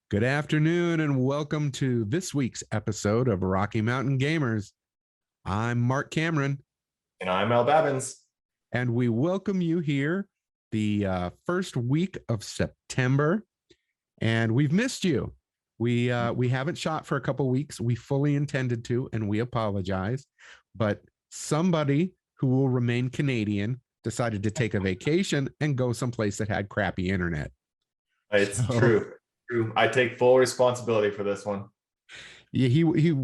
Good afternoon and welcome to this week's episode of Rocky Mountain Gamers. I'm Marc Cameron. And I'm LBabinz. And we welcome you here the first week of September. And we've missed you. We haven't shot for a couple weeks. We fully intended to, and we apologize. But somebody who will remain Canadian decided to take a vacation and go someplace that had crappy internet. It's true. I take full responsibility for this one. Yeah, he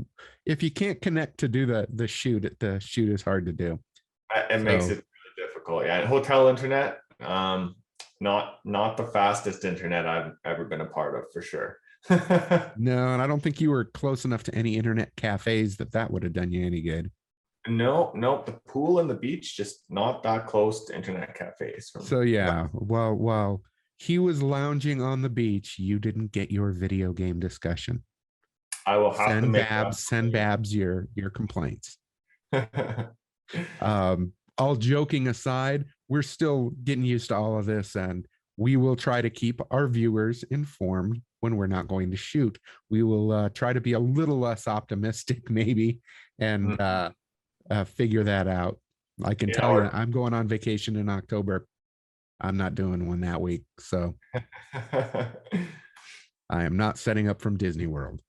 if you can't connect to do the shoot is hard to do. It makes it really difficult. Yeah, hotel internet, not the fastest internet I've ever been a part of, for sure. No, and I don't think you were close enough to any internet cafes that would have done you any good. No, the pool and the beach, just not that close to internet cafes. So yeah, while he was lounging on the beach, you didn't get your video game discussion. I will have to make send Babs your complaints. All joking aside, we're still getting used to all of this, and we will try to keep our viewers informed when we're not going to shoot. We will try to be a little less optimistic, maybe, and figure that out. I can tell you, I'm going on vacation in October. I'm not doing one that week, so I am not setting up from Disney World.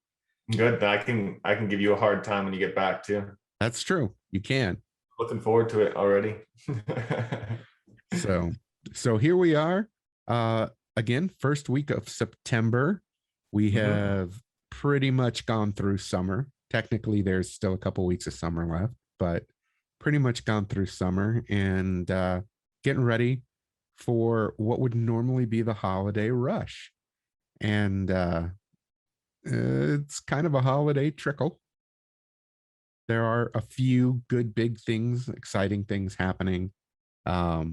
Good. I can give you a hard time when you get back too. That's true. You can. Looking forward to it already. So here we are. Again, first week of September. We have pretty much gone through summer. Technically, there's still a couple weeks of summer left, but pretty much gone through summer and getting ready for what would normally be the holiday rush. And it's kind of a holiday trickle. There are a few good big things, exciting things happening. There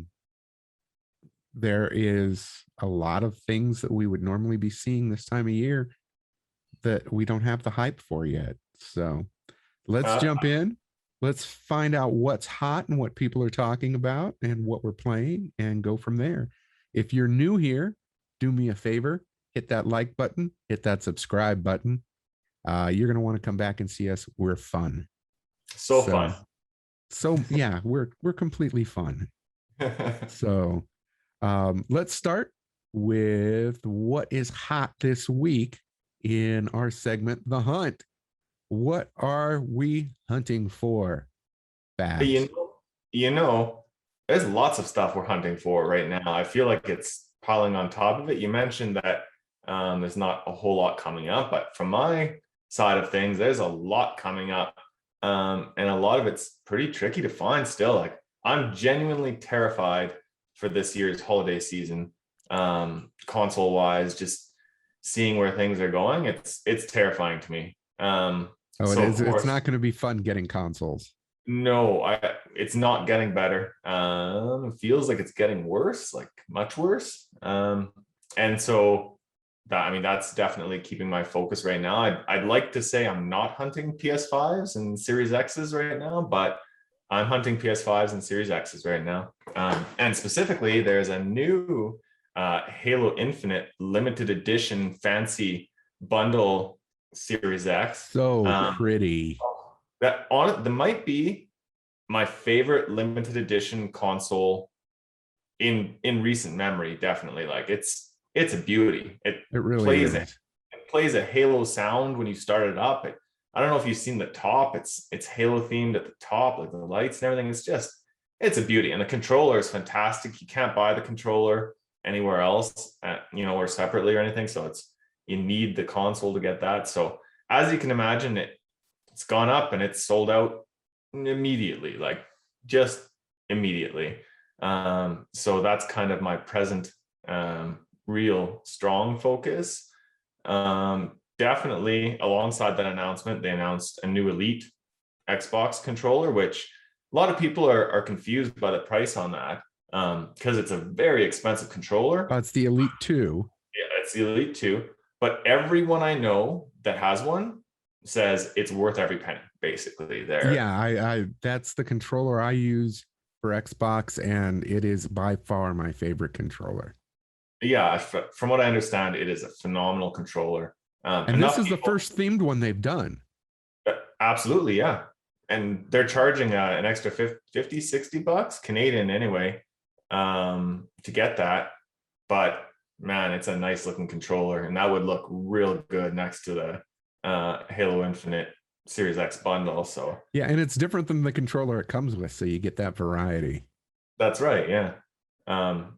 is a lot of things that we would normally be seeing this time of year that we don't have the hype for yet. So let's jump in. Let's find out what's hot and what people are talking about and what we're playing and go from there. If you're new here, do me a favor, hit that like button, hit that subscribe button. You're going to want to come back and see us. We're fun. So fun. So yeah, we're completely fun. So let's start with what is hot this week in our segment, The Hunt. What are we hunting for, Babs? You know, there's lots of stuff we're hunting for right now. I feel like it's piling on top of it. You mentioned that there's not a whole lot coming up, but from my side of things, there's a lot coming up. And a lot of it's pretty tricky to find still. Like, I'm genuinely terrified for this year's holiday season, console wise, just seeing where things are going. It's terrifying to me. It's not going to be fun getting consoles. No, it's not getting better. It feels like it's getting worse, like much worse. And so that's definitely keeping my focus right now. I'd like to say I'm not hunting PS5s and Series X's right now, but I'm hunting PS5s and Series X's right now. And specifically, there's a new Halo Infinite limited edition fancy bundle Series X. So pretty. That might be my favorite limited edition console in recent memory. Definitely, like it's a beauty. It really plays it plays a Halo sound when you start it up. I don't know if you've seen the top. It's Halo themed at the top, like the lights and everything. It's a beauty, and the controller is fantastic. You can't buy the controller anywhere else, or separately or anything. So you need the console to get that. So as you can imagine, it's gone up and it's sold out immediately, like just immediately. So that's kind of my present real strong focus. Definitely alongside that announcement, they announced a new Elite Xbox controller, which a lot of people are confused by the price on that, because it's a very expensive controller. It's the Elite 2. Yeah, it's the Elite 2. But everyone I know that has one says it's worth every penny, basically. Yeah, I that's the controller I use for Xbox, and it is by far my favorite controller. Yeah, from what I understand, it is a phenomenal controller. And this is the first themed one they've done. Absolutely, yeah. And they're charging an extra 50, 60 bucks Canadian anyway, to get that. But man, it's a nice looking controller, and that would look real good next to the Halo Infinite Series X bundle. So yeah, and it's different than the controller it comes with, so you get that variety. That's right, yeah.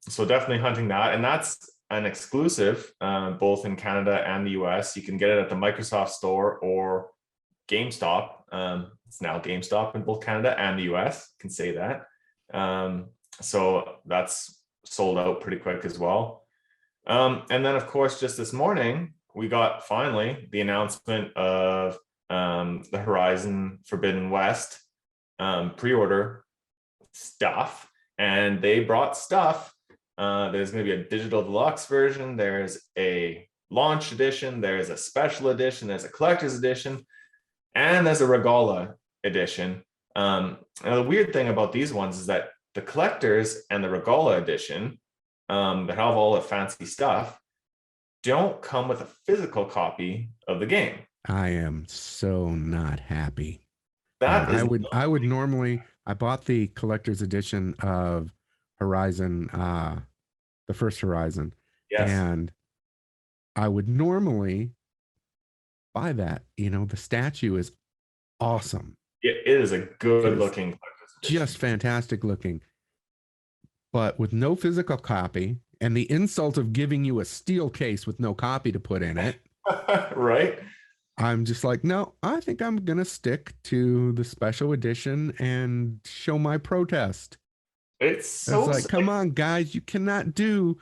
So definitely hunting that, and that's an exclusive, both in Canada and the US. You can get it at the Microsoft Store or GameStop. It's now GameStop in both Canada and the US. Can say that. So that's sold out pretty quick as well. And then, of course, just this morning we got finally the announcement of the Horizon Forbidden West pre-order stuff, and they brought stuff. There's going to be a digital deluxe version. There's a launch edition. There's a special edition. There's a collector's edition, and there's a Regala edition. And the weird thing about these ones is that the collectors and the Regala edition, that have all the fancy stuff, don't come with a physical copy of the game. I am so not happy. That I would normally, I bought the collector's edition of Horizon, the first Horizon. Yes. And I would normally buy that. You know, the statue is awesome. It is a good looking, just fantastic looking. But with no physical copy and the insult of giving you a steel case with no copy to put in it. Right. I'm just like, no, I think I'm going to stick to the special edition and show my protest. It's so like, come on, guys, you cannot do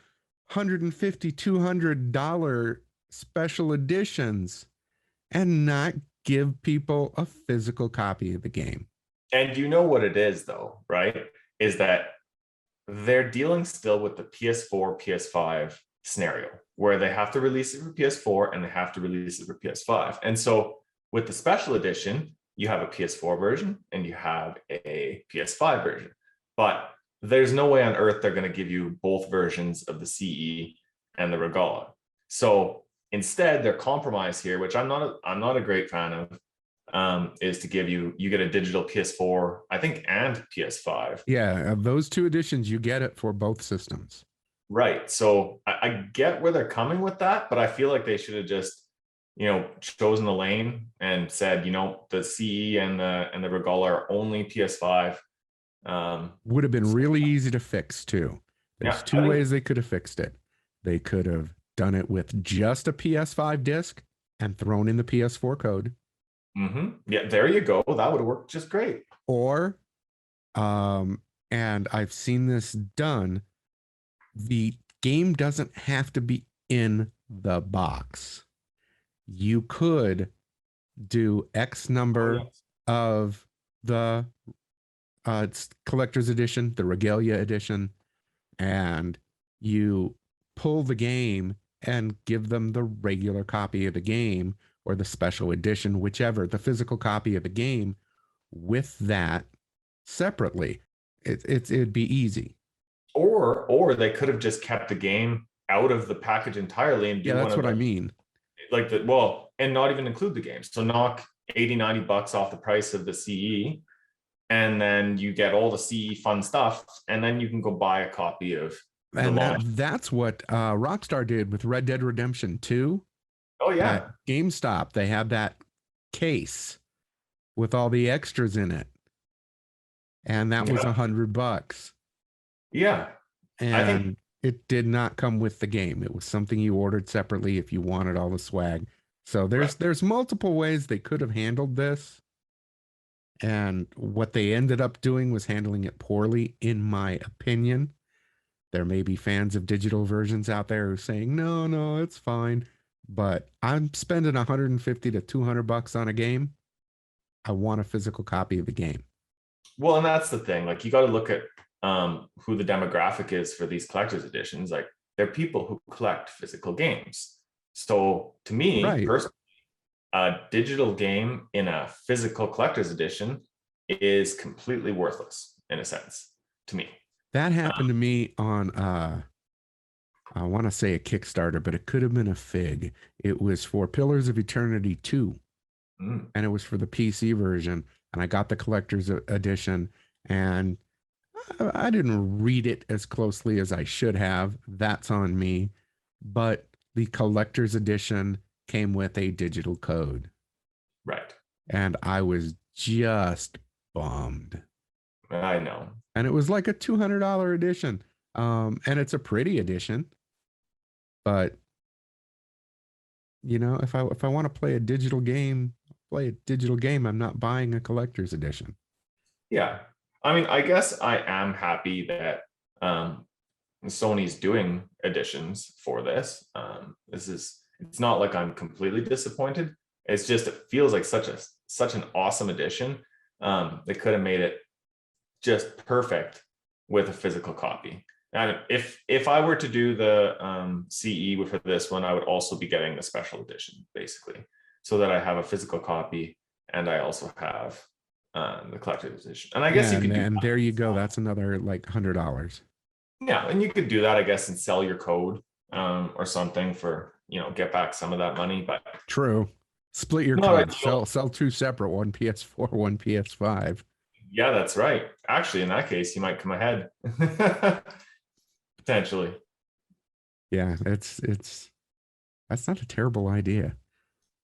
$150, $200 special editions and not give people a physical copy of the game. And you know what it is, though, right? Is that they're dealing still with the PS4, PS5 scenario where they have to release it for PS4 and they have to release it for PS5. And so with the special edition, you have a PS4 version and you have a PS5 version. But there's no way on earth they're going to give you both versions of the CE and the Regala. So instead, their compromise here, which I'm not a great fan of, is to give you get a digital PS4, I think, and PS5. Yeah, of those two editions, you get it for both systems. Right. So I get where they're coming with that, but I feel like they should have just, chosen the lane and said, the CE and the Regala are only PS5. Would have been really easy to fix too. There's two ways they could have fixed it. They could have done it with just a PS5 disc and thrown in the PS4 code. Mm-hmm. Yeah, there you go. That would have worked just great. Or, and I've seen this done, the game doesn't have to be in the box. You could do X number of the it's collector's edition, the Regalia edition, and you pull the game and give them the regular copy of the game or the special edition, whichever, the physical copy of the game with that separately. It'd be easy. Or they could have just kept the game out of the package entirely and do that's what I mean. Like and not even include the game. So knock 80, 90 bucks off the price of the CE, and then you get all the CE fun stuff, and then you can go buy a copy of and that's what Rockstar did with Red Dead Redemption 2. Oh yeah. At GameStop, they had that case with all the extras in it. And that was $100. Yeah. And I think it did not come with the game. It was something you ordered separately if you wanted all the swag. So there's multiple ways they could have handled this. And what they ended up doing was handling it poorly, in my opinion. There may be fans of digital versions out there who are saying, no, it's fine. But I'm spending $150 to $200 on a game. I want a physical copy of the game. Well, and that's the thing. Like, you got to look at who the demographic is for these collector's editions. Like, they're people who collect physical games. So to me, personally, a digital game in a physical collector's edition is completely worthless, in a sense, to me. That happened to me on I want to say a Kickstarter, but it could have been a fig. It was for Pillars of Eternity 2, and it was for the PC version. And I got the collector's edition, and I didn't read it as closely as I should have. That's on me. But the collector's edition came with a digital code. Right. And I was just bummed. I know. And it was like a $200 edition. And it's a pretty edition. But you know, if I want to play a digital game, I'm not buying a collector's edition. Yeah. I mean, I guess I am happy that Sony's doing editions for this. It's not like I'm completely disappointed. It's just, it feels like such an awesome edition. They could have made it just perfect with a physical copy. And if I were to do the CE for this one, I would also be getting the special edition, basically, so that I have a physical copy and I also have the collector's edition. And I guess you could. And there you go. That's another like $100. Yeah, and you could do that, I guess, and sell your code or something for, you know, get back some of that money. But true. Split your code. Sell two separate, one PS4, one PS5. Yeah, that's right. Actually, in that case, you might come ahead. Potentially. Yeah, that's not a terrible idea.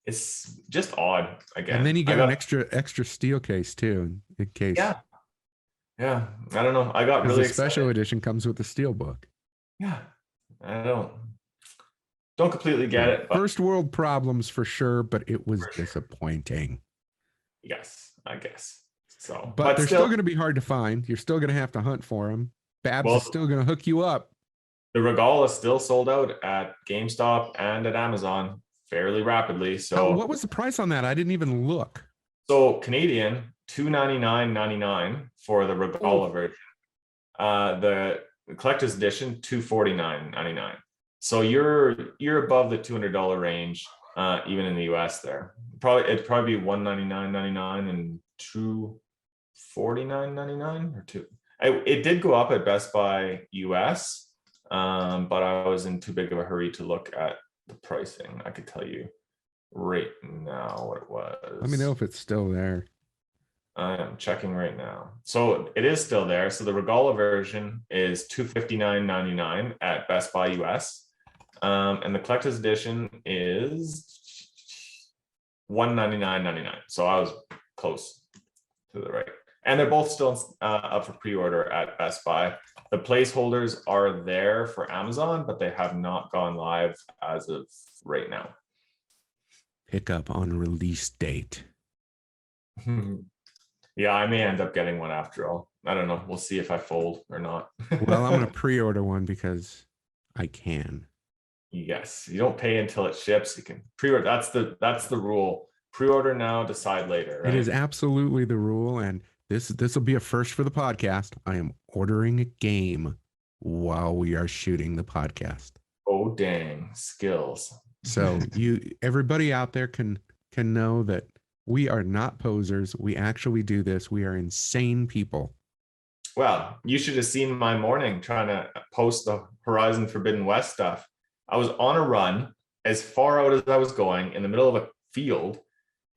It's just odd again. And then you get an extra steel case too, in case. Yeah. I don't know. I got really excited. The special edition comes with the steel book. Yeah. I don't completely get it. First world problems for sure, but it was disappointing. Yes, I guess. So, but they're still going to be hard to find. You're still going to have to hunt for them. Babs is still going to hook you up. The Regal is still sold out at GameStop and at Amazon fairly rapidly. So what was the price on that? I didn't even look. So Canadian, $299.99 for the Regal version. The collector's edition, $249.99. So you're above the $200 range, even in the US there. It'd probably be $199.99 and $249.99 or two. It did go up at Best Buy US, but I was in too big of a hurry to look at the pricing. I could tell you right now what it was. Let me know if it's still there. I am checking right now. So it is still there. So the Regala version is $259.99 at Best Buy US. And the collector's edition is $199.99. So I was close to the right. And they're both still up for pre-order at Best Buy. The placeholders are there for Amazon, but they have not gone live as of right now. Pick up on release date. Yeah, I may end up getting one after all. I don't know. We'll see if I fold or not. Well, I'm going to pre-order one because I can. Yes, you don't pay until it ships. You can pre-order. That's the rule. Pre-order now, decide later. Right? It is absolutely the rule, and this will be a first for the podcast. I am ordering a game while we are shooting the podcast. Oh dang, skills. So everybody out there can know that we are not posers. We actually do this. We are insane people. Well, you should have seen my morning trying to post the Horizon Forbidden West stuff. I was on a run as far out as I was going in the middle of a field,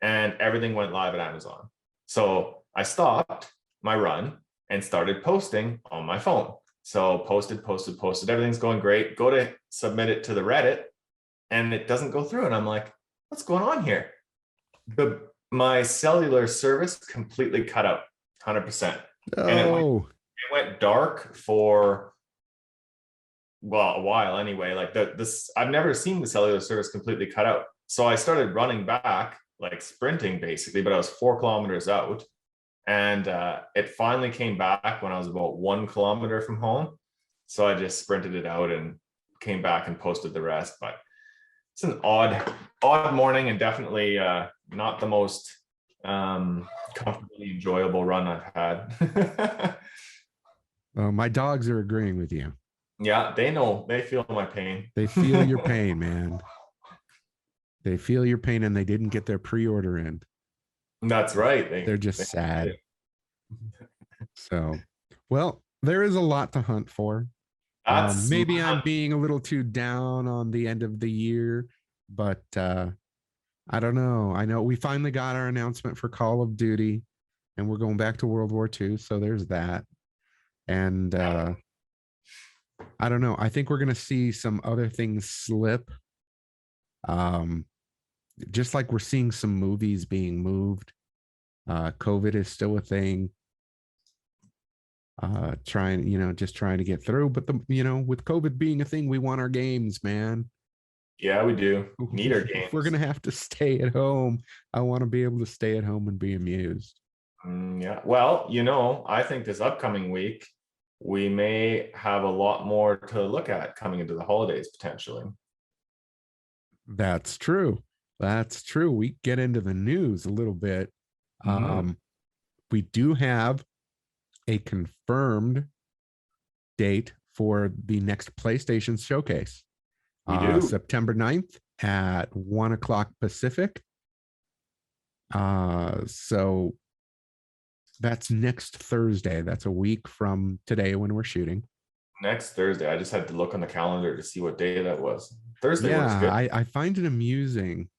and everything went live at Amazon. So I stopped my run and started posting on my phone. So posted. Everything's going great. Go to submit it to the Reddit, and it doesn't go through. And I'm like, what's going on here? My cellular service completely cut out, 100%. Oh. And it went dark for, well, a while anyway. Like I've never seen the cellular service completely cut out. So I started running back, like sprinting basically, but I was 4 kilometers out. And it finally came back when I was about 1 kilometer from home. So I just sprinted it out and came back and posted the rest. But it's an odd morning, and definitely not the most comfortably enjoyable run I've had. My dogs are agreeing with you. Yeah, they know. They feel my pain. They feel your pain, man. They feel your pain, and they didn't get their pre-order in. That's right. They're just sad. So, well, there is a lot to hunt for. That's Maybe I'm being a little too down on the end of the year, but I don't know. I know we finally got our announcement for Call of Duty, and we're going back to World War II. So there's that. And I don't know. I think we're going to see some other things slip. Just like we're seeing some movies being moved. COVID is still a thing. Just trying to get through. But with COVID being a thing, we want our games, man. Yeah, we do need our games. If we're gonna have to stay at home, I want to be able to stay at home and be amused. Yeah. Well, I think this upcoming week we may have a lot more to look at coming into the holidays potentially. That's true. That's true. We get into the news a little bit. We do have a confirmed date for the next PlayStation showcase. We do. September 9th at 1:00 Pacific. So that's next Thursday. That's a week from today when we're shooting. Next Thursday. I just had to look on the calendar to see what day that was. Thursday works good. I find it amusing.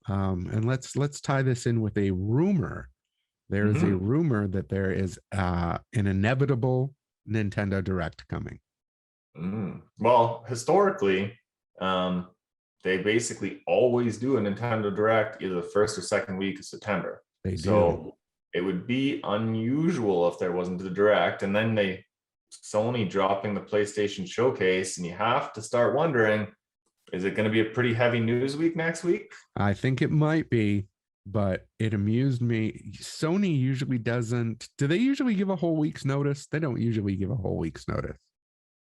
And let's tie this in with a rumor. There is a rumor that there is an inevitable Nintendo Direct coming. Well, historically, they basically always do a Nintendo Direct either the first or second week of September. They do. So it would be unusual if there wasn't a Direct, and then Sony dropping the PlayStation Showcase, and you have to start wondering, is it going to be a pretty heavy news week next week? I think it might be, but it amused me. Sony usually doesn't. Do they usually give a whole week's notice? They don't usually give a whole week's notice.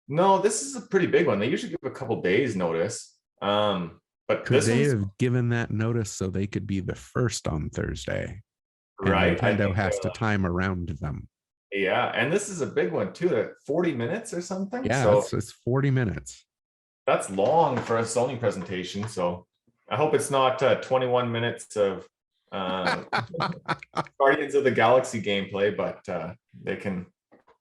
No, this is a pretty big one. They usually give a couple days notice. But could they have given that notice so they could be the first on Thursday? And right. Nintendo has to time around them. Yeah, and this is a big one too. 40 minutes or something. Yeah, so it's 40 minutes. That's long for a Sony presentation. So I hope it's not 21 minutes of Guardians of the Galaxy gameplay, but they can.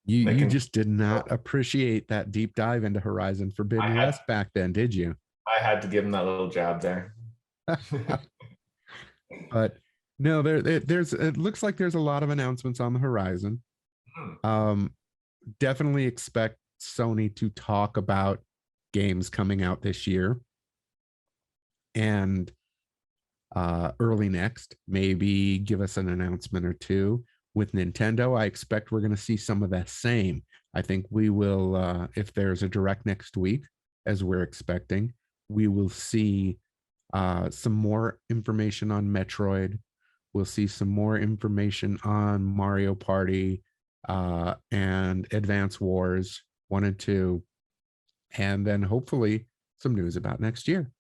You just did not appreciate that deep dive into Horizon Forbidden West back then, did you? I had to give him that little jab there. But no, it looks like there's a lot of announcements on the horizon. Definitely expect Sony to talk about games coming out this year and early next, maybe give us an announcement or two. With Nintendo, I expect we're going to see some of that same. I think we will, if there's a Direct next week, as we're expecting, we will see some more information on Metroid. We'll see some more information on Mario Party and Advance Wars 1 and 2. And then hopefully some news about next year.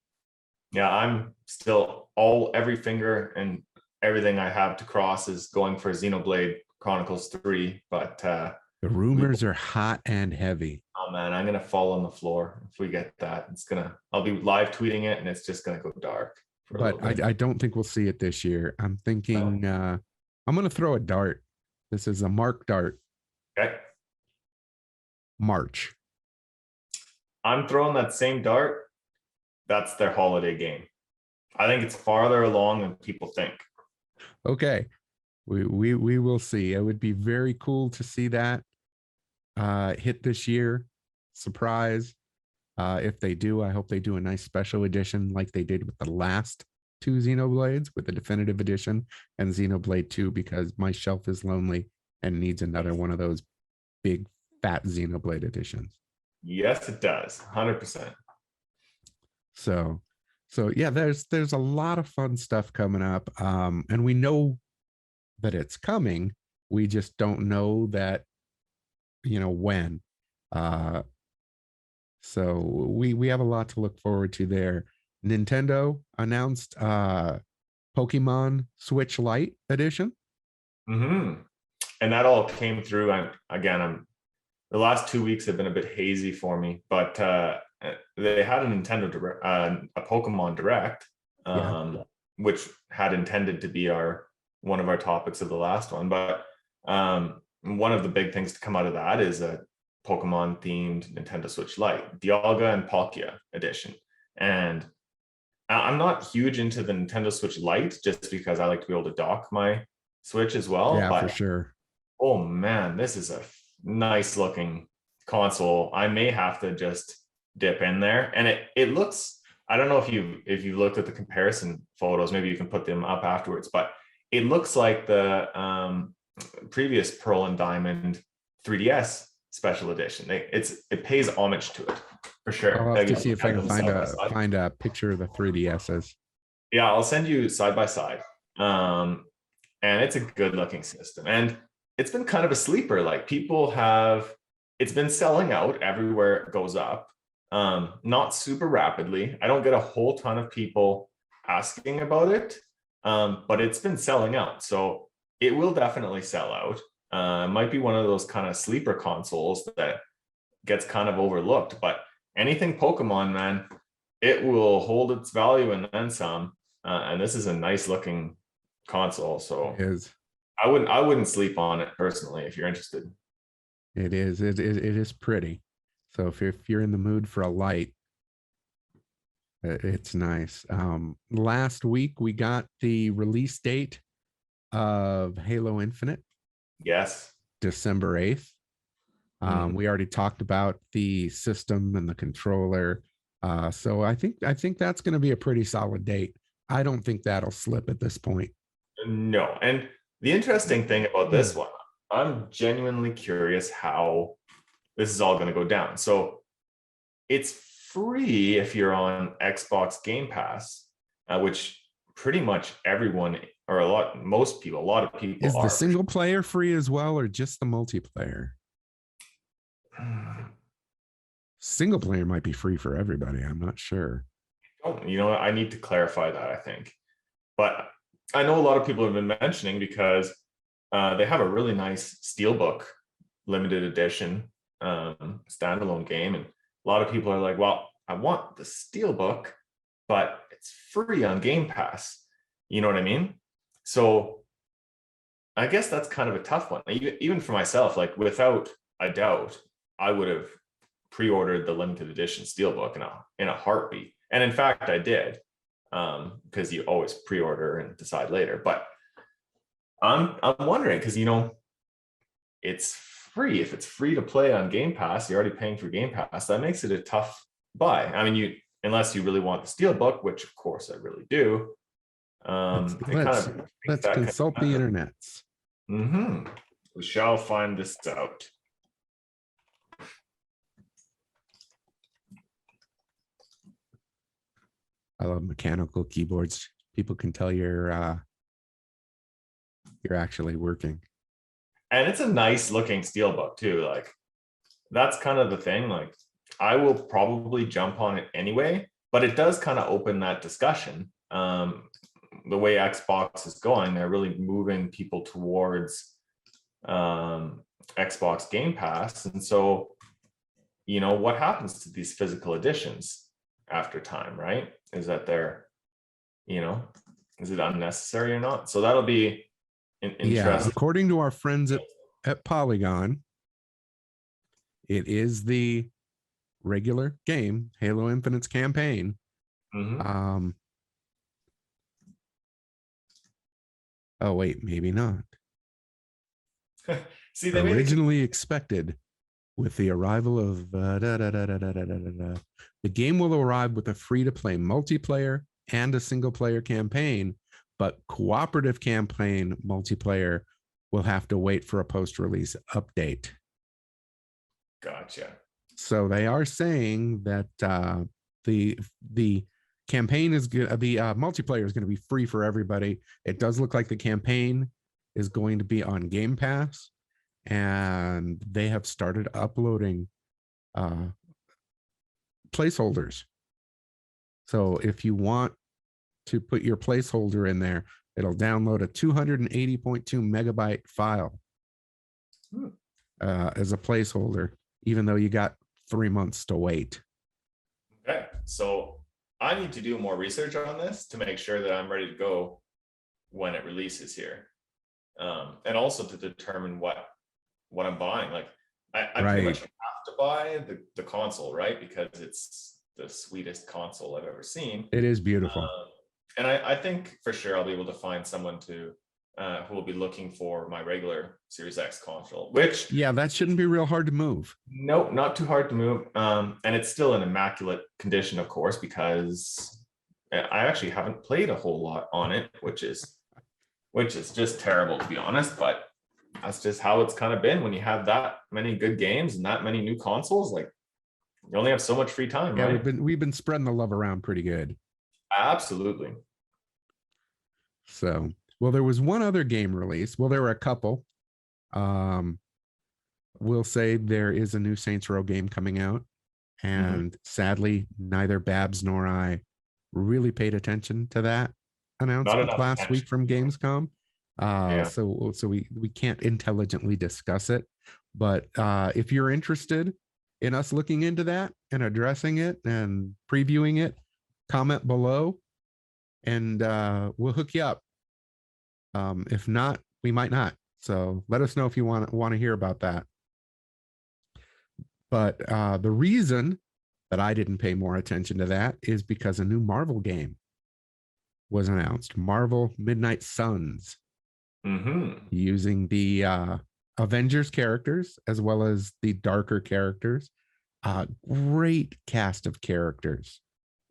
Yeah, I'm still every finger and everything I have to cross is going for Xenoblade Chronicles 3, but the rumors are hot and heavy. Oh man, I'm gonna fall on the floor if we get that. I'll be live tweeting it, and it's just gonna go dark. But I don't think we'll see it this year. I'm thinking I'm gonna throw a dart. This is a Marc dart. Okay. March. I'm throwing that same dart. That's their holiday game. I think it's farther along than people think. Okay. We will see. It would be very cool to see that hit this year. Surprise. If they do, I hope they do a nice special edition like they did with the last 2 Xenoblades, with the definitive edition and Xenoblade 2, because my shelf is lonely and needs another one of those big fat Xenoblade editions. Yes, it does. 100%. So yeah, there's a lot of fun stuff coming up. And we know that it's coming. We just don't know that, when. So we have a lot to look forward to there. Nintendo announced Pokemon Switch Lite edition. And that all came through. The last 2 weeks have been a bit hazy for me, but they had a Nintendo Direct, a Pokemon Direct, which had intended to be one of our topics of the last one. But one of the big things to come out of that is Pokemon themed Nintendo Switch Lite, Dialga and Palkia edition. And I'm not huge into the Nintendo Switch Lite just because I like to be able to dock my Switch as well. Yeah, but for sure. Oh man, this is a nice looking console. I may have to just dip in there. And it looks, I don't know if you looked at the comparison photos, maybe you can put them up afterwards, but it looks like the previous Pearl and Diamond 3DS special edition. It pays homage to it for sure. I'll have to see if I can find a picture of the 3DSs. Yeah, I'll send you side by side. And it's a good looking system. And it's been kind of a sleeper. Like it's been selling out everywhere it goes up. Not super rapidly. I don't get a whole ton of people asking about it, but it's been selling out. So it will definitely sell out. It might be one of those kind of sleeper consoles that gets kind of overlooked, but anything Pokemon, man, it will hold its value and then some. And this is a nice looking console. So it is. I wouldn't sleep on it personally if you're interested. It is. It is pretty. So if you're in the mood for a light, it's nice. Last week we got the release date of Halo Infinite. Yes. December 8th. We already talked about the system and the controller. So I think that's going to be a pretty solid date. I don't think that'll slip at this point. No. And the interesting thing about this one, I'm genuinely curious how this is all going to go down. So it's free if you're on Xbox Game Pass, which pretty much everyone or a lot of people is the single player free as well, or just the multiplayer? Single player might be free for everybody. I'm not sure. You know, I need to clarify that, I think. But I know a lot of people have been mentioning because they have a really nice Steelbook limited edition standalone game. And a lot of people are like, well, I want the Steelbook, but it's free on Game Pass. You know what I mean? So I guess that's kind of a tough one. Even for myself, like without a doubt, I would have pre-ordered the limited edition Steelbook in a heartbeat. And in fact, I did, because you always pre-order and decide later. But I'm wondering, because it's free. If it's free to play on Game Pass, you're already paying for Game Pass. That makes it a tough buy. I mean, unless you really want the Steelbook, which of course I really do. Let's consult the internets. We shall find this out. I love mechanical keyboards. People can tell you're actually working. And it's a nice looking Steelbook too. Like that's kind of the thing. Like I will probably jump on it anyway, but it does kind of open that discussion. The way Xbox is going, they're really moving people towards Xbox Game Pass. And so, what happens to these physical editions after time, right? Is that they're, is it unnecessary or not? So that'll be interesting. Yeah, according to our friends at Polygon, it is the regular game, Halo Infinite's campaign. Oh wait, maybe not. See, they originally expected with the arrival of the game will arrive with a free-to-play multiplayer and a single-player campaign, but cooperative campaign multiplayer will have to wait for a post-release update. Gotcha. So they are saying that the campaign is good. The multiplayer is going to be free for everybody. It does look like the campaign is going to be on Game Pass, and they have started uploading placeholders. So if you want to put your placeholder in there, it'll download a 280.2 megabyte file as a placeholder, even though you got 3 months to wait. Okay, so I need to do more research on this to make sure that I'm ready to go when it releases here, and also to determine what I'm buying. Like I pretty much have to buy the console, right? Because it's the sweetest console I've ever seen. It is beautiful. And I think for sure I'll be able to find someone who will be looking for my regular Series X console, which that shouldn't be real hard to move. Nope, not too hard to move. And it's still in immaculate condition, of course, because I actually haven't played a whole lot on it, which is just terrible, to be honest. But that's just how it's kind of been when you have that many good games and that many new consoles. Like, you only have so much free time, right? we've been spreading the love around pretty good. Absolutely. So, well, there was one other game release. Well, there were a couple. We'll say there is a new Saints Row game coming out, and sadly, neither Babs nor I really paid attention to that announcement last week from Gamescom. So we can't intelligently discuss it. But if you're interested in us looking into that and addressing it and previewing it, comment below, and we'll hook you up. If not, we might not. So let us know if you want to hear about that. But the reason that I didn't pay more attention to that is because a new Marvel game was announced. Marvel Midnight Suns, using the Avengers characters as well as the darker characters. Great cast of characters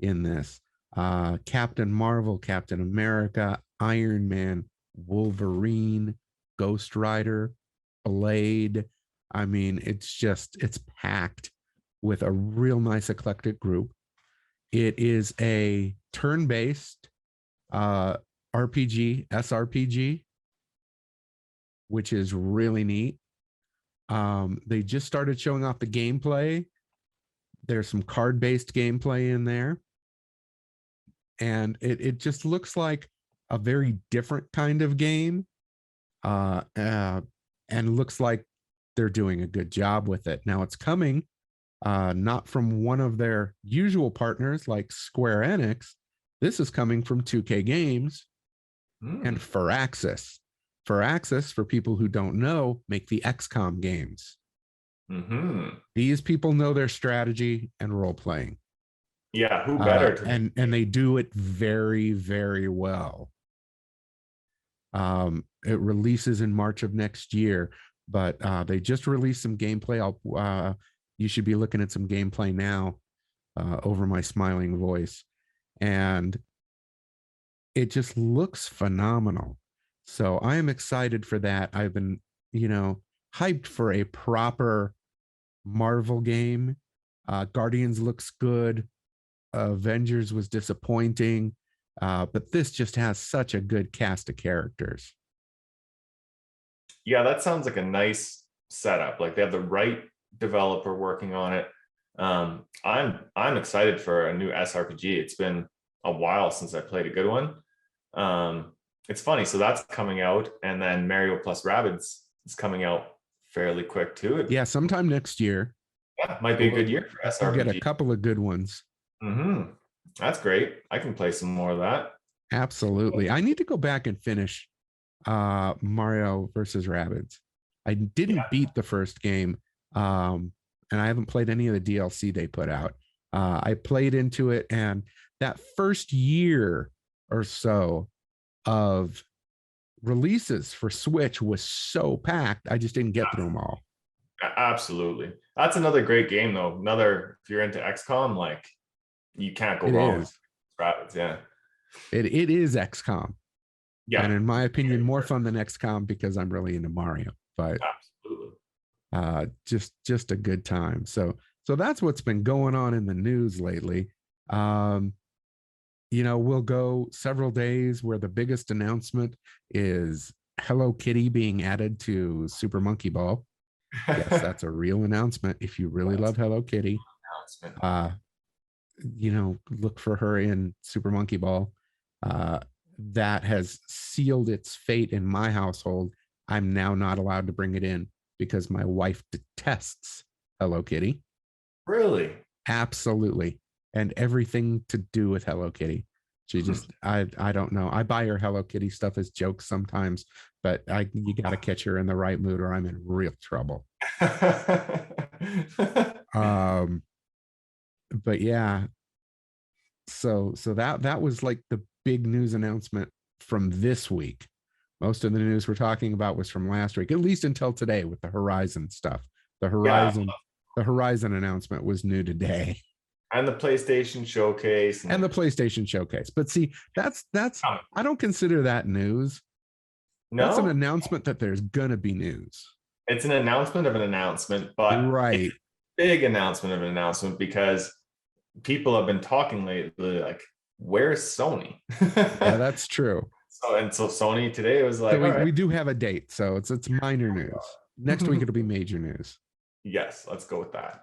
in this. Captain Marvel, Captain America, Iron Man, Wolverine, Ghost Rider, Blade. I mean, it's packed with a real nice eclectic group. It is a turn-based RPG, SRPG, which is really neat. They just started showing off the gameplay. There's some card-based gameplay in there. And it just looks like a very different kind of game. And looks like they're doing a good job with it. Now it's coming not from one of their usual partners like Square Enix. This is coming from 2K Games and Firaxis. Firaxis, for people who don't know, make the XCOM games. These people know their strategy and role playing. Yeah, who better? And they do it very, very well. It releases in March of next year, but they just released some gameplay. You should be looking at some gameplay now over my smiling voice, and it just looks phenomenal. So I am excited for that. I've been, hyped for a proper Marvel game. Guardians looks good. Avengers was disappointing. But this just has such a good cast of characters. Yeah, that sounds like a nice setup. Like, they have the right developer working on it. I'm excited for a new SRPG. It's been a while since I played a good one. It's funny. So that's coming out, and then Mario plus Rabbids is coming out fairly quick too. Yeah, sometime next year. Yeah, might be a good year for SRPG. We'll get a couple of good ones. That's great. I can play some more of that. Absolutely. I need to go back and finish Mario versus Rabbids. I didn't beat the first game, and I haven't played any of the DLC they put out. I played into it, and that first year or so of releases for Switch was so packed, I just didn't get through them all. Absolutely. That's another great game, though. If you're into XCOM, like, you can't go wrong with Rabbids. Yeah. It is XCOM. Yeah. And in my opinion, more fun than XCOM because I'm really into Mario. But absolutely. Just a good time. So that's what's been going on in the news lately. We'll go several days where the biggest announcement is Hello Kitty being added to Super Monkey Ball. Yes, that's a real announcement. If you really love Hello Kitty, look for her in Super Monkey Ball. That has sealed its fate in my household. I'm now not allowed to bring it in because my wife detests Hello Kitty. Really? Absolutely. And everything to do with Hello Kitty. She just, I don't know. I buy her Hello Kitty stuff as jokes sometimes, but you got to catch her in the right mood or I'm in real trouble. But yeah, so that was like the big news announcement from this week. Most of the news we're talking about was from last week, at least until today with the Horizon stuff. The Horizon announcement was new today. And the PlayStation Showcase. And the PlayStation Showcase. But see, that's I don't consider that news. No, that's an announcement that there's gonna be news. It's an announcement of an announcement, but right, it's a big announcement of an announcement because people have been talking lately, like, where's Sony? Yeah, that's true. So Sony today was like, so we do have a date, so it's minor news. Next week it'll be major news. Yes, let's go with that.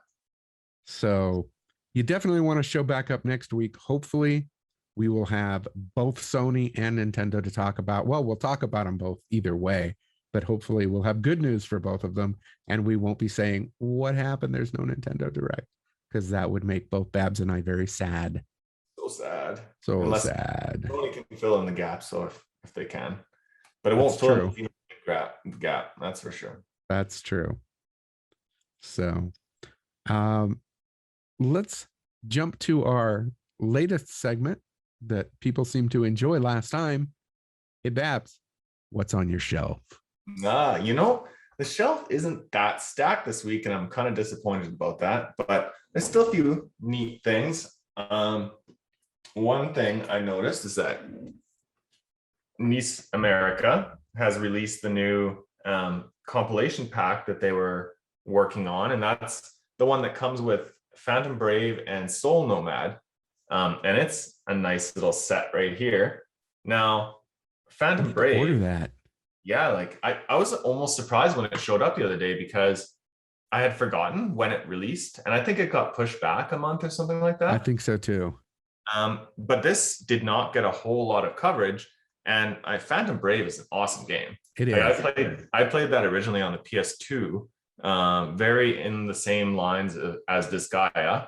So you definitely want to show back up next week. Hopefully we will have both Sony and Nintendo to talk about. Well, we'll talk about them both either way, but hopefully we'll have good news for both of them. And we won't be saying, what happened? There's no Nintendo Direct, because that would make both Babs and I very sad. So sad. So unless sad. Sony can fill in the gap, so if they can. But it won't fill in the gap, that's for sure. That's true. So let's jump to our latest segment that people seem to enjoy last time. Hey, Babs, what's on your shelf? The shelf isn't that stacked this week, and I'm kind of disappointed about that, but there's still a few neat things. One thing I noticed is that Nice America has released the new compilation pack that they were working on, and that's the one that comes with Phantom Brave and Soul Nomad, and it's a nice little set right here. Now, Phantom Brave, order that. Yeah, like I was almost surprised when it showed up the other day because I had forgotten when it released, and I think it got pushed back a month or something like that. I think so too. But this did not get a whole lot of coverage, and Phantom Brave is an awesome game. It is. I played that originally on the PS2, very in the same lines as Disgaea.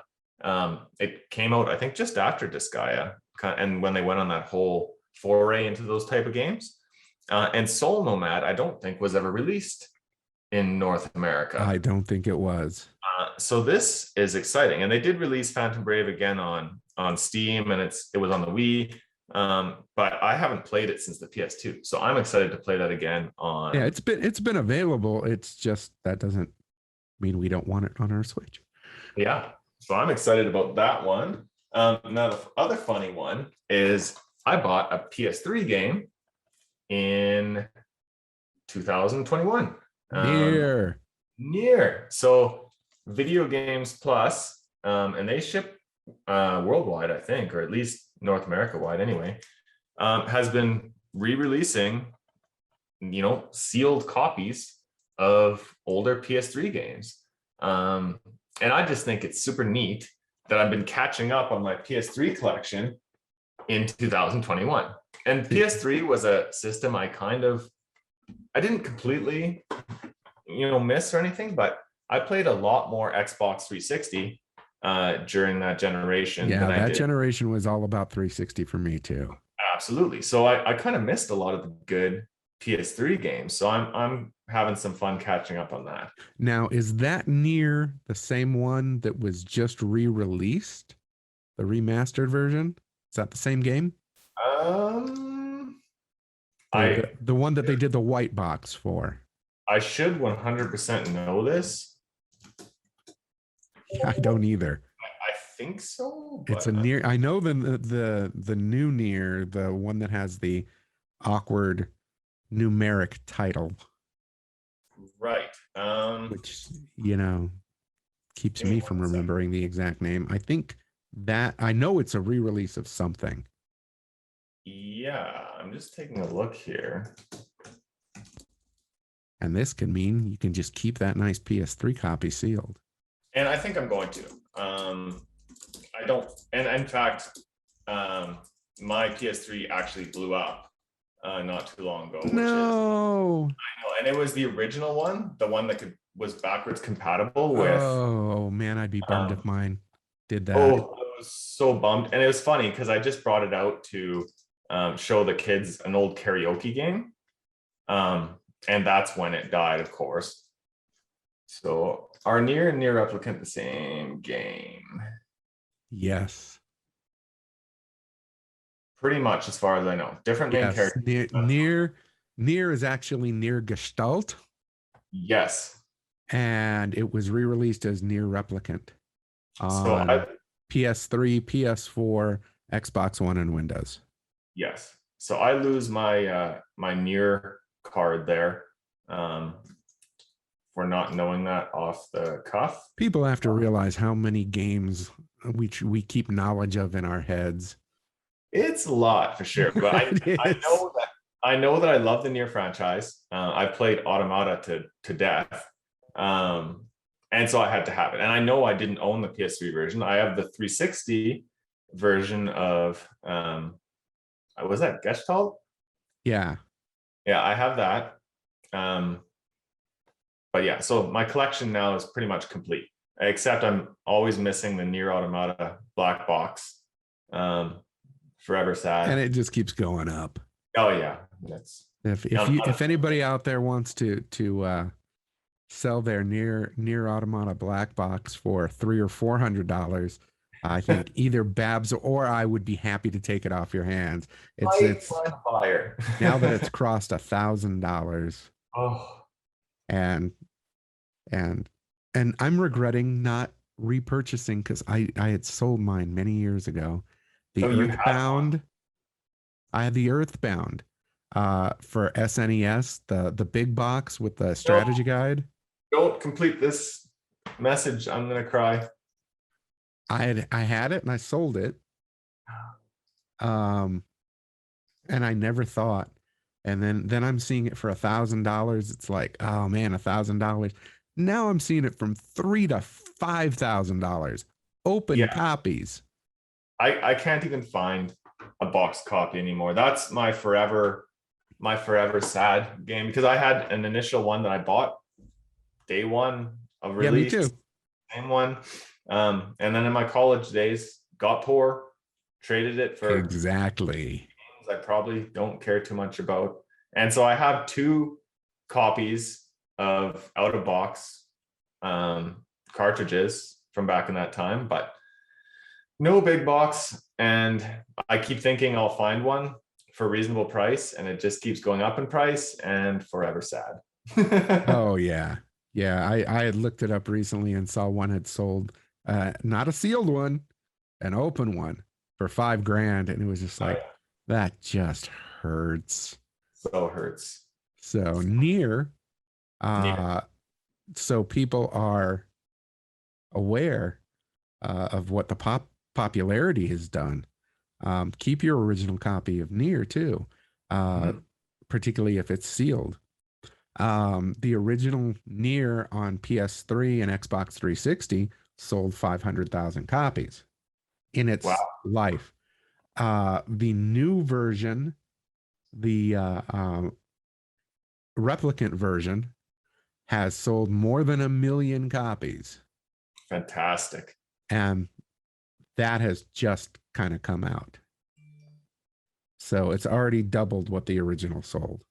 It came out, I think, just after Disgaea, and when they went on that whole foray into those type of games. And Soul Nomad, I don't think was ever released in North America. I don't think it was. So this is exciting, and they did release Phantom Brave again on Steam, and it was on the Wii. But I haven't played it since the PS2, so I'm excited to play that again on. Yeah, it's been available. It's just that doesn't mean we don't want it on our Switch. Yeah, so I'm excited about that one. Now the other funny one is I bought a PS3 game in 2021. Near. So Video Games Plus, and they ship worldwide, I think, or at least North America wide anyway, has been re-releasing, sealed copies of older PS3 games. And I just think it's super neat that I've been catching up on my PS3 collection in 2021. And PS3 was a system I didn't completely, miss or anything, but I played a lot more Xbox 360 during that generation. Yeah, that generation was all about 360 for me too. Absolutely. So I kind of missed a lot of the good PS3 games. So I'm having some fun catching up on that. Now, is that near the same one that was just re-released? The remastered version? Is that the same game? The one that they did the white box for. I should 100% know this. I don't either. I think so. It's a near. I know the new near, the one that has the awkward numeric title. Right. Which keeps me from remembering the exact name. I think that I know it's a re-release of something. Yeah, I'm just taking a look here. And this can mean you can just keep that nice PS3 copy sealed. And I think I'm going to. I don't. And in fact, my PS3 actually blew up not too long ago. No. I know, and it was the original one, the one that was backwards compatible with. Oh man, I'd be bummed if mine did that. Oh, was so bummed. And it was funny because I just brought it out to show the kids an old karaoke game. And that's when it died, of course. So are near and near replicant the same game? Yes. Pretty much, as far as I know. Different main character. Near is actually Near Gestalt. Yes. And it was re-released as Near Replicant on PS3, PS4, Xbox One, and Windows. Yes. So I lose my my Near card there for not knowing that off the cuff. People have to realize how many games we keep knowledge of in our heads. It's a lot for sure, but I know that I love the Nier franchise. I played Automata to death, and so I had to have it. And I know I didn't own the PS3 version. I have the 360 version of was that Gestalt? Yeah, I have that. But yeah, so my collection now is pretty much complete, except I'm always missing the Nier Automata black box. Forever sad, and it just keeps going up. Oh yeah, that's if anybody out there wants to sell their Nier Automata black box for $300 or $400, I think either Babs or I would be happy to take it off your hands. It's fire. Now that it's crossed $1,000. Oh, and I'm regretting not repurchasing because I had sold mine many years ago. The Earthbound. I had the Earthbound for SNES, the big box with the strategy guide. Don't complete this message. I'm gonna cry. I had it and I sold it. And I never thought. And then I'm seeing it for $1,000. It's like, oh man, $1,000. Now I'm seeing it from $3,000 to $5,000. Open copies. I can't even find a box copy anymore. That's my forever sad game, because I had an initial one that I bought day one of release. Yeah, me too. Same one. And then in my college days, got poor, traded it for exactly games I probably don't care too much about. And so I have 2 copies of out of box cartridges from back in that time, but no big box. And I keep thinking I'll find one for a reasonable price, and it just keeps going up in price, and forever sad. Oh yeah. I had looked it up recently and saw one had sold, not a sealed one, an open one for $5,000, and it was just like, that just hurts. So hurts. So Nier. So people are aware of what the popularity has done. Keep your original copy of Nier too, particularly if it's sealed. The original Nier on PS3 and Xbox 360 sold 500,000 copies in its life. The new version, the replicant version, has sold more than 1 million copies. Fantastic. And that has just kind of come out. So it's already doubled what the original sold.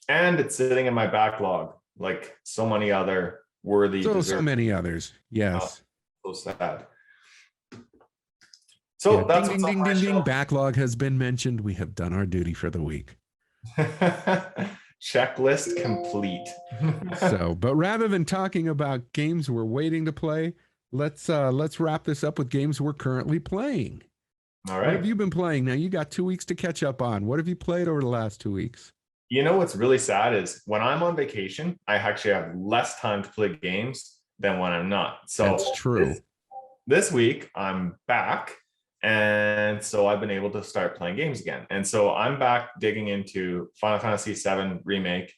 And it's sitting in my backlog, like so many other worthy. So many others. Yes. So sad. So that's ding, ding, ding, ding. Backlog has been mentioned. We have done our duty for the week. Checklist complete. But rather than talking about games we're waiting to play, let's wrap this up with games we're currently playing. All right. What have you been playing? Now you got 2 weeks to catch up on. What have you played over the last 2 weeks? You know what's really sad is when I'm on vacation, I actually have less time to play games than when I'm not. So that's true. This week I'm back, and so I've been able to start playing games again. And so I'm back digging into Final Fantasy VII Remake,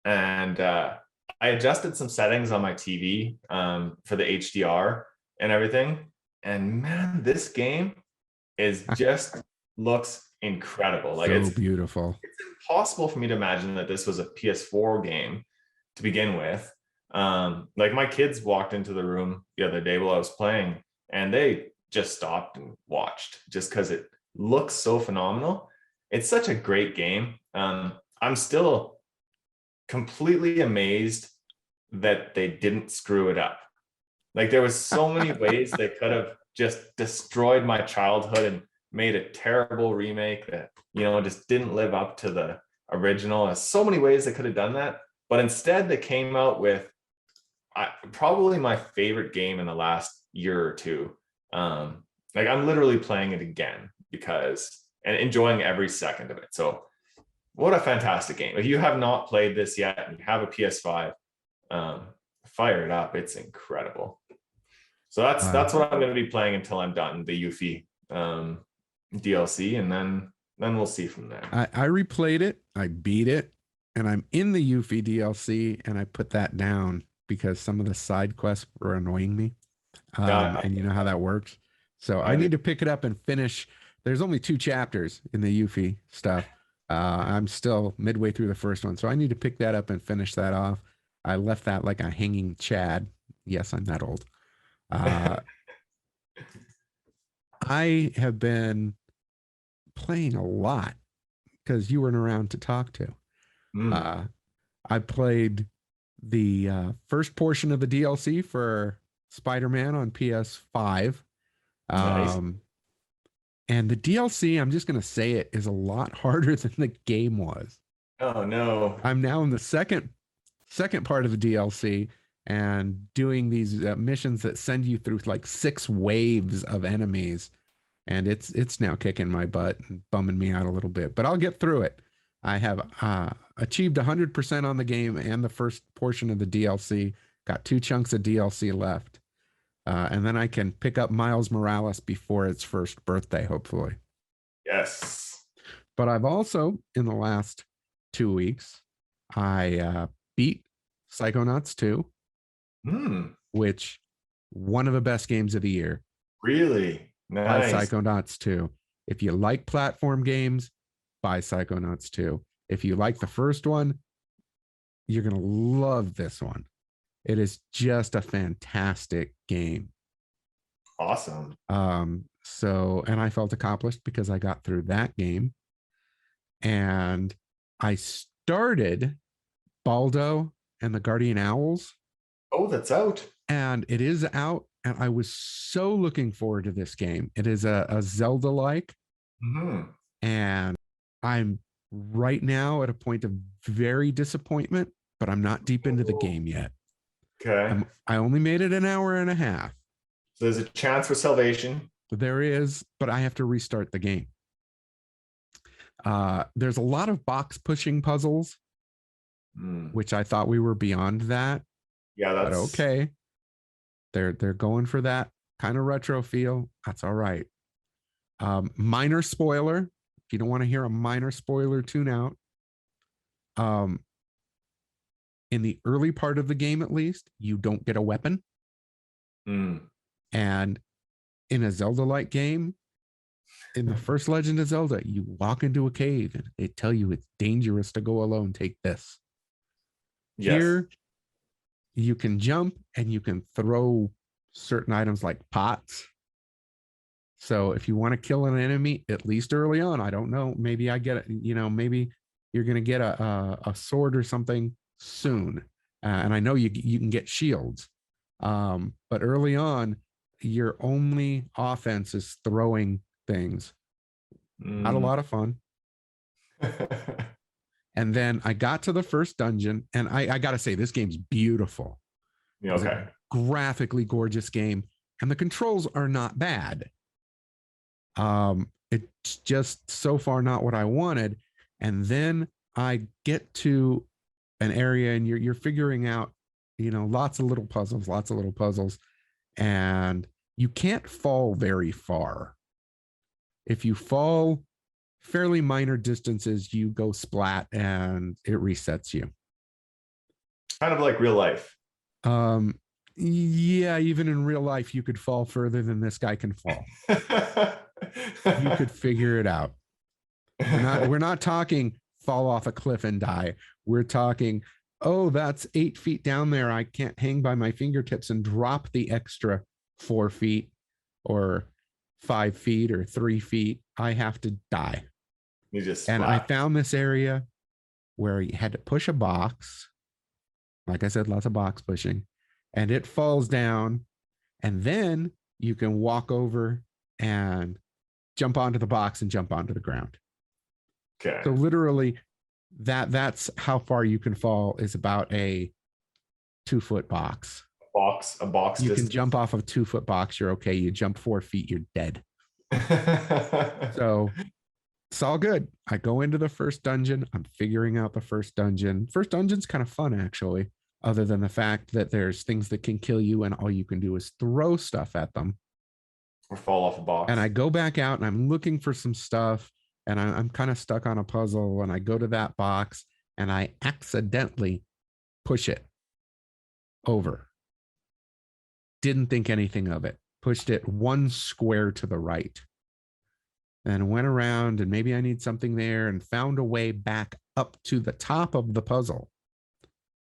and I adjusted some settings on my TV for the HDR and everything. And man, this game is just looks incredible. Like, it's beautiful. It's impossible for me to imagine that this was a PS4 game to begin with. Like, my kids walked into the room the other day while I was playing, and they just stopped and watched just because it looks so phenomenal. It's such a great game. I'm still completely amazed that they didn't screw it up. Like there was so many ways they could have just destroyed my childhood and made a terrible remake that, you know, just didn't live up to the original. There's so many ways they could have done that, but instead they came out with probably my favorite game in the last year or two. Like I'm literally playing it again and enjoying every second of it. So what a fantastic game. If you have not played this yet and you have a PS5, fire it up. It's incredible. So that's what I'm going to be playing until I'm done the Yuffie DLC, and then we'll see from there. I replayed it, I beat it, and I'm in the Yuffie DLC, and I put that down because some of the side quests were annoying me. And you know how that works. So I need to pick it up and finish. There's only 2 chapters in the Yuffie stuff. I'm still midway through the first one, so I need to pick that up and finish that off. I left that like a hanging chad. Yes, I'm that old. I have been playing a lot because you weren't around to talk to. I played the first portion of the DLC for Spider-Man on PS5. Nice. And the DLC, I'm just going to say it, is a lot harder than the game was. Oh, no. I'm now in the second part of the DLC and doing these missions that send you through like 6 waves of enemies. And it's now kicking my butt and bumming me out a little bit. But I'll get through it. I have achieved 100% on the game and the first portion of the DLC. Got 2 chunks of DLC left. And then I can pick up Miles Morales before its first birthday, hopefully. Yes. But I've also, in the last 2 weeks, I beat Psychonauts 2, which one of the best games of the year. Really? Nice. Buy Psychonauts 2. If you like platform games, buy Psychonauts 2. If you like the first one, you're going to love this one. It is just a fantastic game. Awesome. So, and I felt accomplished because I got through that game. And I started Baldo and the Guardian Owls. Oh, that's out. And it is out. And I was so looking forward to this game. It is a Zelda-like. And I'm right now at a point of very disappointment, but I'm not deep into the game yet. Okay. I only made it an hour and a half. So there's a chance for salvation. There is, but I have to restart the game. There's a lot of box pushing puzzles, which I thought we were beyond that. Yeah, that's okay. They're going for that kind of retro feel. That's all right. Minor spoiler. If you don't want to hear a minor spoiler, tune out. In the early part of the game, at least, you don't get a weapon. And in a Zelda-like game, in the first Legend of Zelda, you walk into a cave and they tell you it's dangerous to go alone. Take this. Yes. Here, you can jump and you can throw certain items like pots. So if you want to kill an enemy, at least early on, I don't know, maybe I get it, maybe you're going to get a sword or something soon. And I know you can get shields. But early on, your only offense is throwing things. Not a lot of fun. And then I got to the first dungeon, and I got to say, this game's beautiful. Yeah, okay. It's a graphically gorgeous game, and the controls are not bad. It's just so far not what I wanted. And then I get to an area, and you're figuring out, lots of little puzzles, and you can't fall very far. If you fall fairly minor distances, you go splat and it resets you. Kind of like real life. Yeah, even in real life, you could fall further than this guy can fall. You could figure it out. We're not talking fall off a cliff and die. We're talking, oh, that's 8 feet down there. I can't hang by my fingertips and drop the extra 4 feet, or 5 feet or 3 feet, I have to die. You just and I found this area where you had to push a box. Like I said, lots of box pushing, and it falls down, and then you can walk over and jump onto the box and jump onto the ground. Okay. So literally that's how far you can fall, is about a 2-foot box. A box. You can jump off of a 2-foot box. You're okay. You jump 4 feet, you're dead. So it's all good. I go into the first dungeon. I'm figuring out the first dungeon. First dungeon's kind of fun, actually, other than the fact that there's things that can kill you and all you can do is throw stuff at them. Or fall off a box. And I go back out and I'm looking for some stuff, and I'm kind of stuck on a puzzle, and I go to that box and I accidentally push it over. Didn't think anything of it. Pushed it 1 square to the right. And went around, and maybe I need something there, and found a way back up to the top of the puzzle.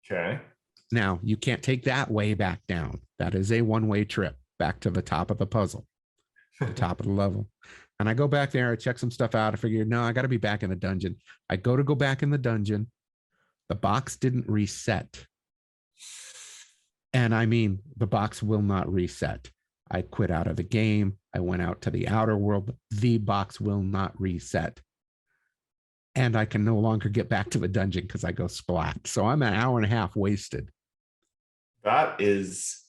Okay. Now, you can't take that way back down. That is a one-way trip back to the top of the puzzle, the top of the level. And I go back there, I check some stuff out. I figured, no, I got to be back in the dungeon. I go back in the dungeon. The box didn't reset. And I mean, the box will not reset. I quit out of the game. I went out to the outer world. The box will not reset. And I can no longer get back to the dungeon because I go splat. So I'm an hour and a half wasted. That is...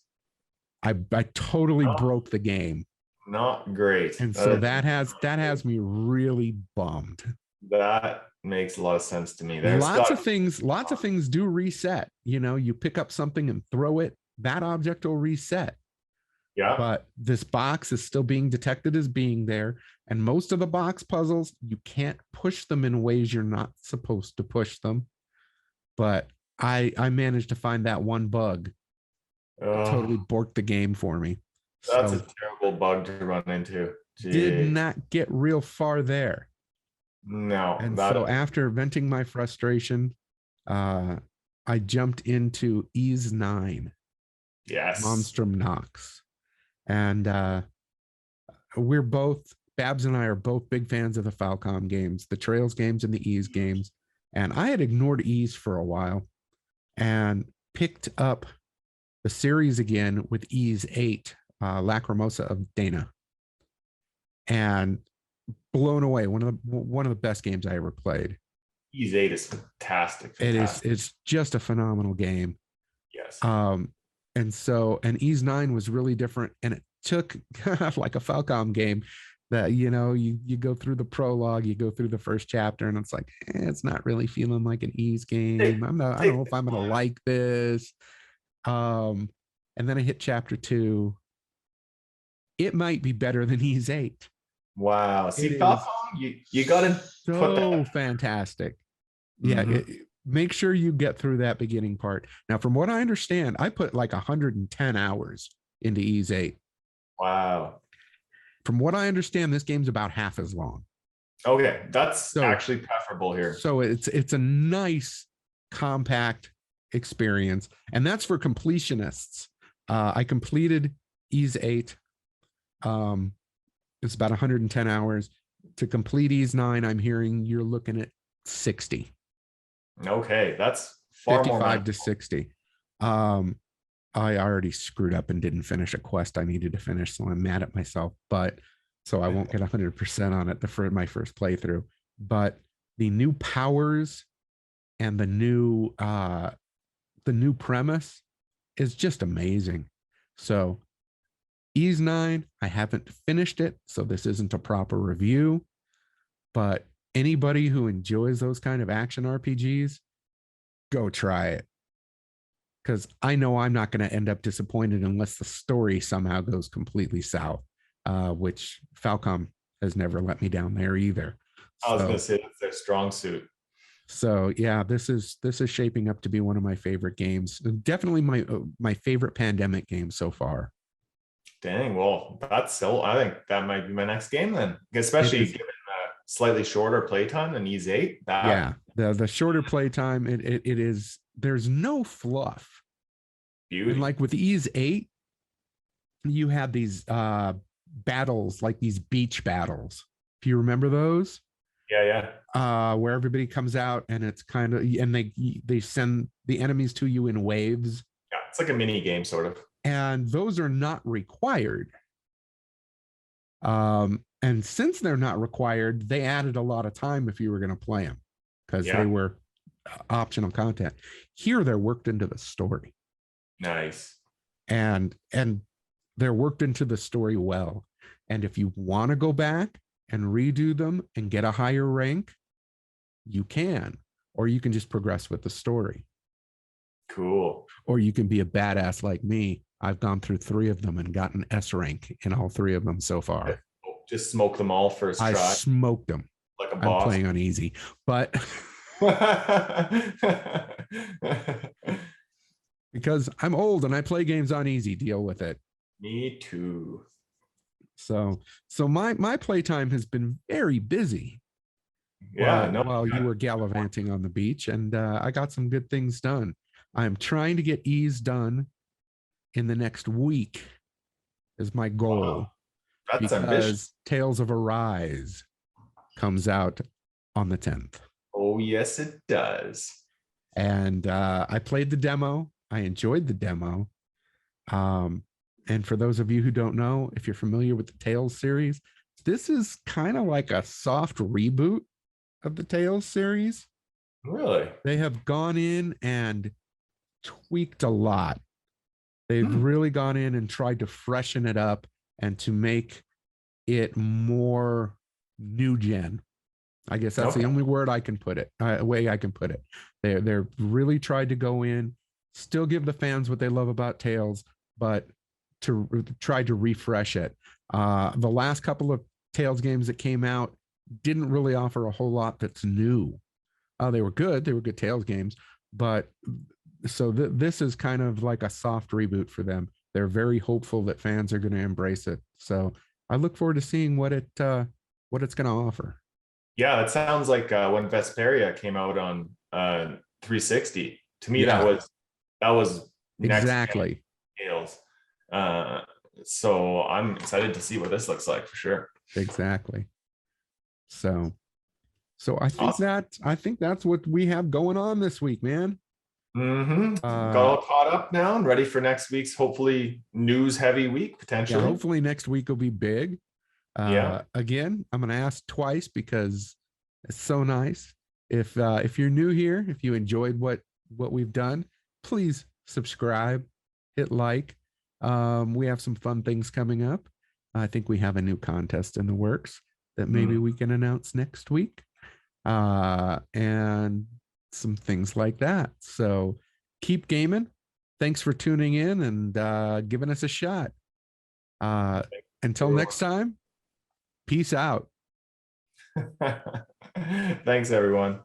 I totally broke the game. Not great. And so that has me really bummed. That makes a lot of sense to me. There's lots of things do reset. You know, you pick up something and throw it, that object will reset. Yeah. But this box is still being detected as being there. And most of the box puzzles, you can't push them in ways you're not supposed to push them. But I managed to find that one bug. Totally borked the game for me. That's a terrible bug to run into. Jeez. Did not get real far there. No. And so after venting my frustration, I jumped into Ease 9. Yes. Monstrum Nox. And we're both, Babs and I are both big fans of the Falcom games, the Trails games and the Ease games. And I had ignored Ease for a while and picked up the series again with Ease 8, Lacrimosa of Dana. And blown away. One of the best games I ever played. Ease 8 is fantastic. It's just a phenomenal game. Yes. And Ease 9 was really different, and it took like a Falcom game that, you know, you go through the prologue, you go through the first chapter, and it's like, it's not really feeling like an Ease game. I don't know if I'm gonna like this. And then I hit chapter 2. It might be better than Ease 8. Wow. See, Falcom, you gotta put that fantastic. Yeah. Make sure you get through that beginning part. Now, from what I understand, I put like 110 hours into Ease 8. Wow. From what I understand, this game's about half as long. Okay, that's actually preferable here. So it's a nice, compact experience, and that's for completionists. I completed Ease 8. It's about 110 hours. To complete Ease 9, I'm hearing you're looking at 60. Okay, that's far 55 more to 60. I already screwed up and didn't finish a quest I needed to finish, so I'm mad at myself. But so I won't get 100% on it for my first playthrough. But the new powers and the new premise is just amazing. So Ease 9, I haven't finished it, so this isn't a proper review. But anybody who enjoys those kind of action RPGs, go try it. Because I know I'm not going to end up disappointed unless the story somehow goes completely south, which Falcom has never let me down there either. I was going to say that's their strong suit. So yeah, this is shaping up to be one of my favorite games. Definitely my favorite pandemic game so far. Dang, well, I think that might be my next game then, especially given slightly shorter playtime than Ease 8. Yeah, the shorter playtime, it is, there's no fluff. Beauty. And like with Ease 8, you had these battles, like these beach battles. If you remember those, where everybody comes out and it's kind of, and they send the enemies to you in waves. Yeah, it's like a mini game sort of. And those are not required. And since they're not required, they added a lot of time if you were going to play them, because they were optional content. Here they're worked into the story. Nice. And they're worked into the story well. And if you want to go back and redo them and get a higher rank, you can, or you can just progress with the story. Cool. Or you can be a badass like me. I've gone through 3 of them and gotten S rank in all 3 of them so far. Just smoke them all first try. I smoked them. Like a boss. I'm playing on easy, but because I'm old and I play games on easy, deal with it. Me too. So my playtime has been very busy. While you were gallivanting on the beach, and I got some good things done. I'm trying to get Ease done in the next week is my goal. Wow. That's because ambitious. Tales of Arise comes out on the 10th. Oh, yes, it does. And I played the demo. I enjoyed the demo. And for those of you who don't know, if you're familiar with the Tales series, this is kind of like a soft reboot of the Tales series. Really? They have gone in and tweaked a lot. They've really gone in and tried to freshen it up and to make it more new gen. I guess that's the only word I can put it, way I can put it. They're really tried to go in, still give the fans what they love about Tales, but to try to refresh it. The last couple of Tales games that came out didn't really offer a whole lot that's new. They were good. They were good Tales games, but so this is kind of like a soft reboot for them. They're very hopeful that fans are going to embrace it. So I look forward to seeing what it's going to offer. Yeah, it sounds like when Vesperia came out on 360. To me, that was exactly Tales. So I'm excited to see what this looks like for sure. Exactly. So I think that's what we have going on this week, man. Got all caught up now and ready for next week's hopefully news heavy week potentially. Yeah, hopefully next week will be big. Again, I'm going to ask twice because it's so nice. If you're new here, if you enjoyed what we've done, please subscribe, hit like. We have some fun things coming up. I think we have a new contest in the works that maybe we can announce next week. And some things like that. So keep gaming. Thanks for tuning in and giving us a shot. Until next time, peace out. Thanks, everyone.